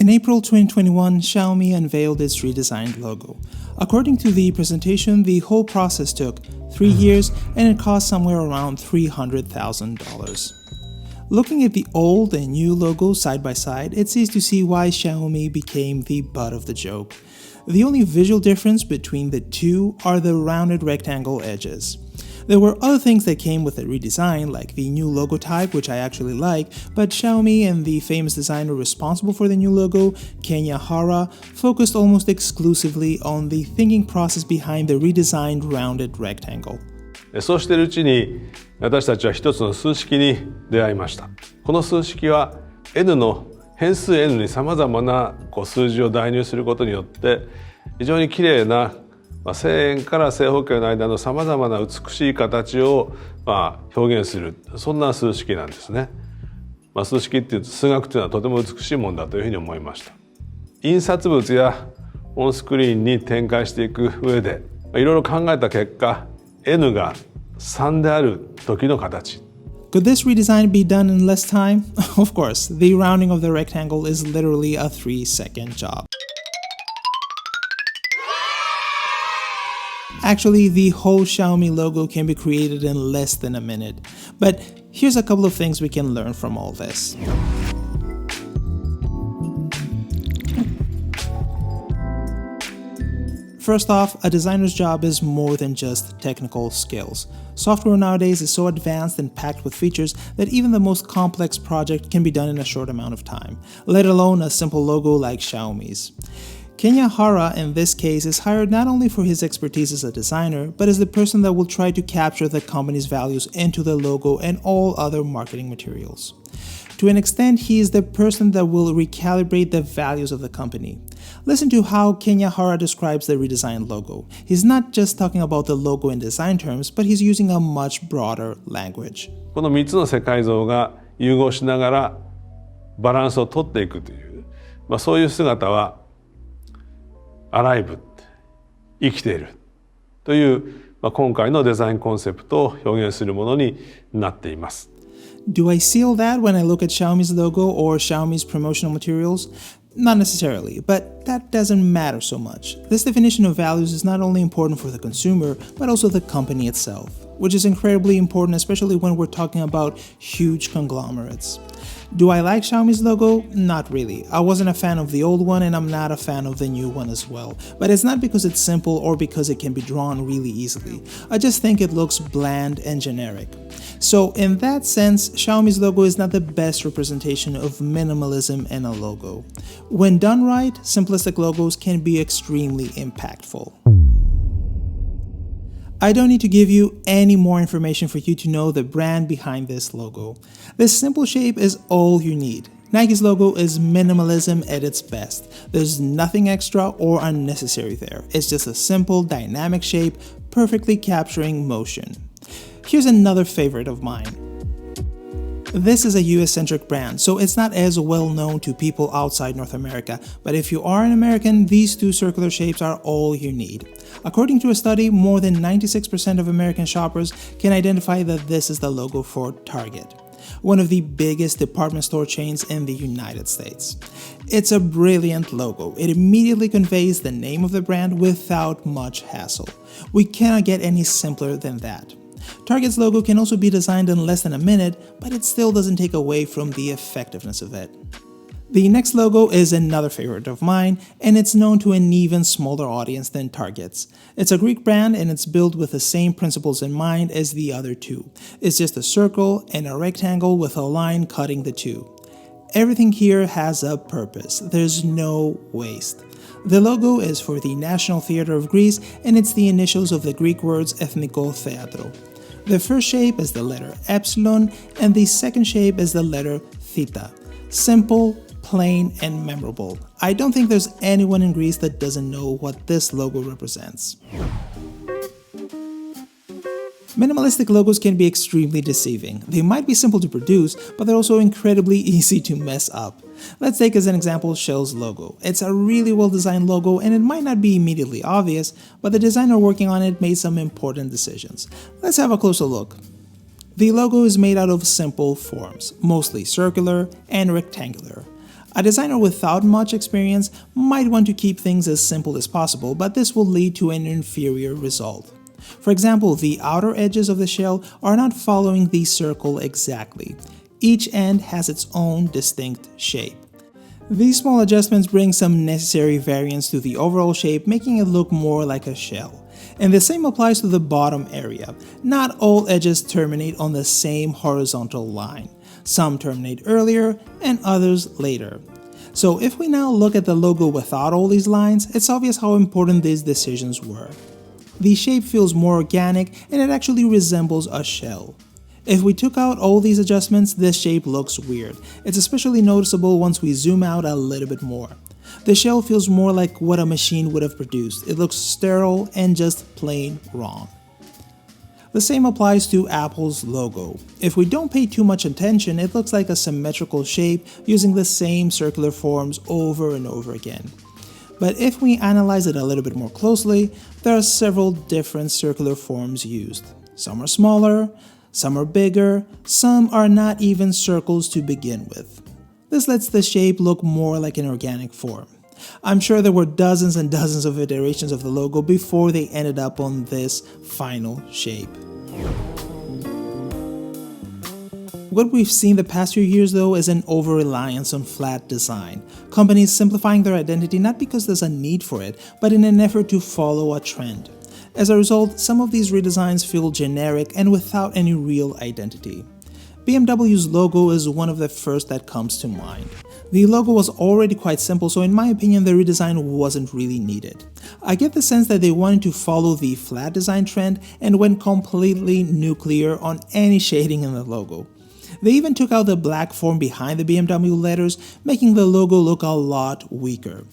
In April 2021, Xiaomi unveiled its redesigned logo. According to the presentation, the whole process took 3 years and it cost somewhere around $300,000. Looking at the old and new logos side by side, it's easy to see why Xiaomi became the butt of the joke. The only visual difference between the two are the rounded rectangle edges. There were other things that came with the redesign, like the new logo type, which I actually like, but Xiaomi and the famous designer responsible for the new logo, Kenya Hara, focused almost exclusively on the thinking process behind the redesigned rounded rectangle. そうしているうちに私たちは一つの数式に出会いました。この数式は N の変数 N にさまざまな数字を代入することによって非常にきれいな正円から正方形の間のさまざまな美しい形を表現する、そんな数式なんですね。数式っていうと数学っていうのはとても美しいものだというふうに思いました。印刷物やオンスクリーンに展開していく上でいろいろ考えた結果 N が3である時の形。Could this redesign be done in less time? Of course, the rounding of the rectangle is literally a 3-second job. Actually, the whole Xiaomi logo can be created in less than a minute. But here's a couple of things we can learn from all this. First off, a designer's job is more than just technical skills. Software nowadays is so advanced and packed with features that even the most complex project can be done in a short amount of time, let alone a simple logo like Xiaomi's. Kenya Hara, in this case, is hired not only for his expertise as a designer, but as the person that will try to capture the company's values into the logo and all other marketing materials. To an extent, he is the person that will recalibrate the values of the company. Listen to how Kenya Hara describes the redesigned logo. He's not just talking about the logo in design terms, but he's using a much broader language. この3つの世界像が融合しながらバランスを取っていくという、そういう姿はアライブ、生きているという、今回のデザインコンセプトを表現するものになっています。Do I seal that when I look at Xiaomi's logo or Xiaomi's promotional materials? Not necessarily, but that doesn't matter so much. This definition of values is not only important for the consumer, but also the company itself, which is incredibly important, especially when we're talking about huge conglomerates. Do I like Xiaomi's logo? Not really. I wasn't a fan of the old one and I'm not a fan of the new one as well. But it's not because it's simple or because it can be drawn really easily. I just think it looks bland and generic. So in that sense, Xiaomi's logo is not the best representation of minimalism in a logo. When done right, simplistic logos can be extremely impactful. I don't need to give you any more information for you to know the brand behind this logo. This simple shape is all you need. Nike's logo is minimalism at its best. There's nothing extra or unnecessary there. It's just a simple, dynamic shape, perfectly capturing motion. Here's another favorite of mine. This is a US-centric brand, so it's not as well known to people outside North America, but if you are an American, these two circular shapes are all you need. According to a study, more than 96% of American shoppers can identify that this is the logo for Target, one of the biggest department store chains in the United States. It's a brilliant logo. It immediately conveys the name of the brand without much hassle. We cannot get any simpler than that. Target's logo can also be designed in less than a minute, but it still doesn't take away from the effectiveness of it. The next logo is another favorite of mine, and it's known to an even smaller audience than Target's. It's a Greek brand and it's built with the same principles in mind as the other two. It's just a circle and a rectangle with a line cutting the two. Everything here has a purpose. There's no waste. The logo is for the National Theatre of Greece and it's the initials of the Greek words Ethniko Theatro. The first shape is the letter epsilon and the second shape is the letter theta. Simple, plain, and memorable. I don't think there's anyone in Greece that doesn't know what this logo represents. Minimalistic logos can be extremely deceiving. They might be simple to produce, but they're also incredibly easy to mess up. Let's take as an example Shell's logo. It's a really well-designed logo and it might not be immediately obvious, but the designer working on it made some important decisions. Let's have a closer look. The logo is made out of simple forms, mostly circular and rectangular. A designer without much experience might want to keep things as simple as possible, but this will lead to an inferior result. For example, the outer edges of the shell are not following the circle exactly. Each end has its own distinct shape. These small adjustments bring some necessary variance to the overall shape, making it look more like a shell. And the same applies to the bottom area. Not all edges terminate on the same horizontal line. Some terminate earlier and others later. So if we now look at the logo without all these lines, it's obvious how important these decisions were. The shape feels more organic and it actually resembles a shell. If we took out all these adjustments, this shape looks weird. It's especially noticeable once we zoom out a little bit more. The shell feels more like what a machine would have produced. It looks sterile and just plain wrong. The same applies to Apple's logo. If we don't pay too much attention, it looks like a symmetrical shape using the same circular forms over and over again. But if we analyze it a little bit more closely, there are several different circular forms used. Some are smaller, some are bigger, some are not even circles to begin with. This lets the shape look more like an organic form. I'm sure there were dozens and dozens of iterations of the logo before they ended up on this final shape. What we've seen the past few years though is an over-reliance on flat design. Companies simplifying their identity not because there's a need for it, but in an effort to follow a trend. As a result, some of these redesigns feel generic and without any real identity. BMW's logo is one of the first that comes to mind. The logo was already quite simple, so in my opinion the redesign wasn't really needed. I get the sense that they wanted to follow the flat design trend and went completely nuclear on any shading in the logo. They even took out the black form behind the BMW letters, making the logo look a lot weaker.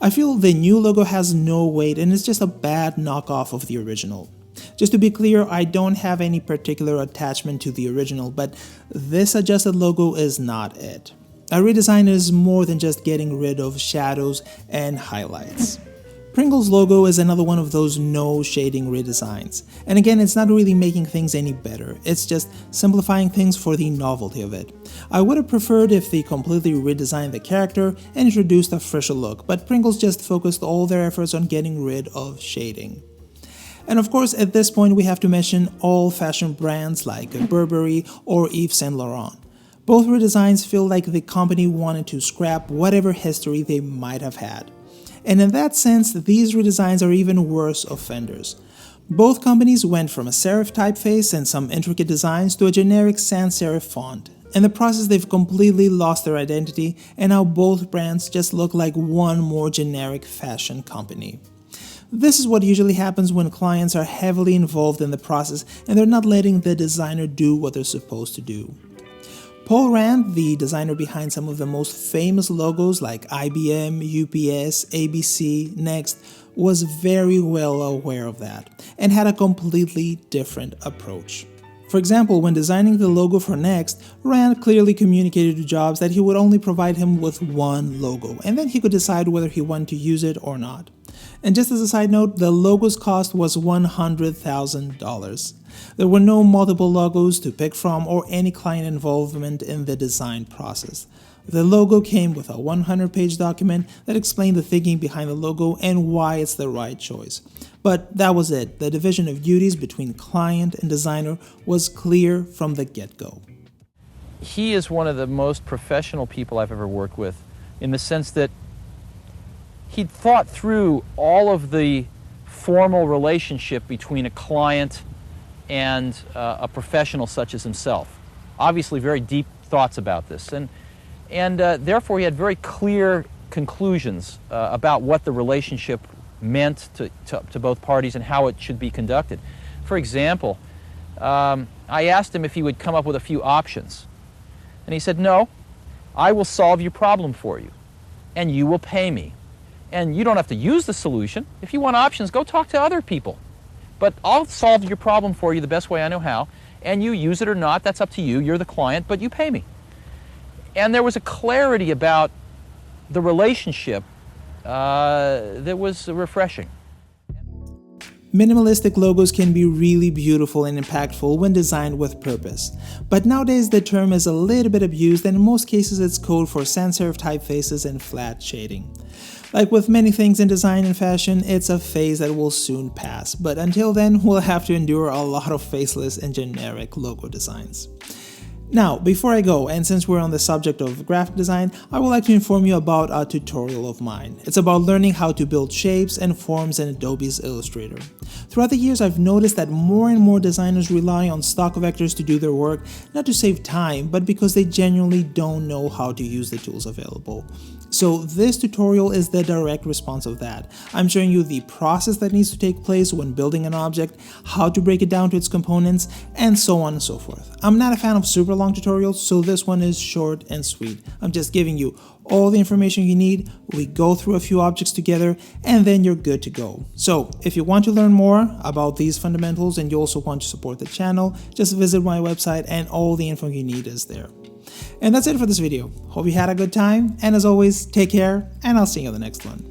I feel the new logo has no weight and is just a bad knockoff of the original. Just to be clear, I don't have any particular attachment to the original, but this adjusted logo is not it. A redesign is more than just getting rid of shadows and highlights. Pringles logo is another one of those no shading redesigns. And again, it's not really making things any better, it's just simplifying things for the novelty of it. I would have preferred if they completely redesigned the character and introduced a fresher look, but Pringles just focused all their efforts on getting rid of shading. And of course, at this point we have to mention all fashion brands like Burberry or Yves Saint Laurent. Both redesigns feel like the company wanted to scrap whatever history they might have had. And in that sense, these redesigns are even worse offenders. Both companies went from a serif typeface and some intricate designs to a generic sans serif font. In the process, they've completely lost their identity, and now both brands just look like one more generic fashion company. This is what usually happens when clients are heavily involved in the process and they're not letting the designer do what they're supposed to do. Paul Rand, the designer behind some of the most famous logos like IBM, UPS, ABC, Next, was very well aware of that and had a completely different approach. For example, when designing the logo for Next, Rand clearly communicated to Jobs that he would only provide him with one logo, and then he could decide whether he wanted to use it or not. And just as a side note, the logo's cost was $100,000. There were no multiple logos to pick from or any client involvement in the design process. The logo came with a 100-page document that explained the thinking behind the logo and why it's the right choice. But that was it. The division of duties between client and designer was clear from the get-go. He is one of the most professional people I've ever worked with, in the sense that he'd thought through all of the formal relationship between a client and a professional such as himself. Obviously very deep thoughts about this, and therefore he had very clear conclusions about what the relationship meant to both parties and how it should be conducted. For example, I asked him if he would come up with a few options, and he said, "No, I will solve your problem for you, and you will pay me. And you don't have to use the solution. If you want options, go talk to other people. But I'll solve your problem for you the best way I know how, and you use it or not, that's up to you. You're the client, but you pay me." And there was a clarity about the relationship that was refreshing. Minimalistic logos can be really beautiful and impactful when designed with purpose. But nowadays the term is a little bit abused, and in most cases it's code for sans serif typefaces and flat shading. Like with many things in design and fashion, it's a phase that will soon pass, but until then we'll have to endure a lot of faceless and generic logo designs. Now, before I go, and since we're on the subject of graphic design, I would like to inform you about a tutorial of mine. It's about learning how to build shapes and forms in Adobe's Illustrator. Throughout the years, I've noticed that more and more designers rely on stock vectors to do their work, not to save time, but because they genuinely don't know how to use the tools available. So this tutorial is the direct response of that. I'm showing you the process that needs to take place when building an object, how to break it down to its components, and so on and so forth. I'm not a fan of super long tutorials, so this one is short and sweet. I'm just giving you all the information you need, we go through a few objects together, and then you're good to go. So if you want to learn more about these fundamentals and you also want to support the channel, just visit my website and all the info you need is there. And that's it for this video. Hope you had a good time, and as always, take care, and I'll see you in the next one.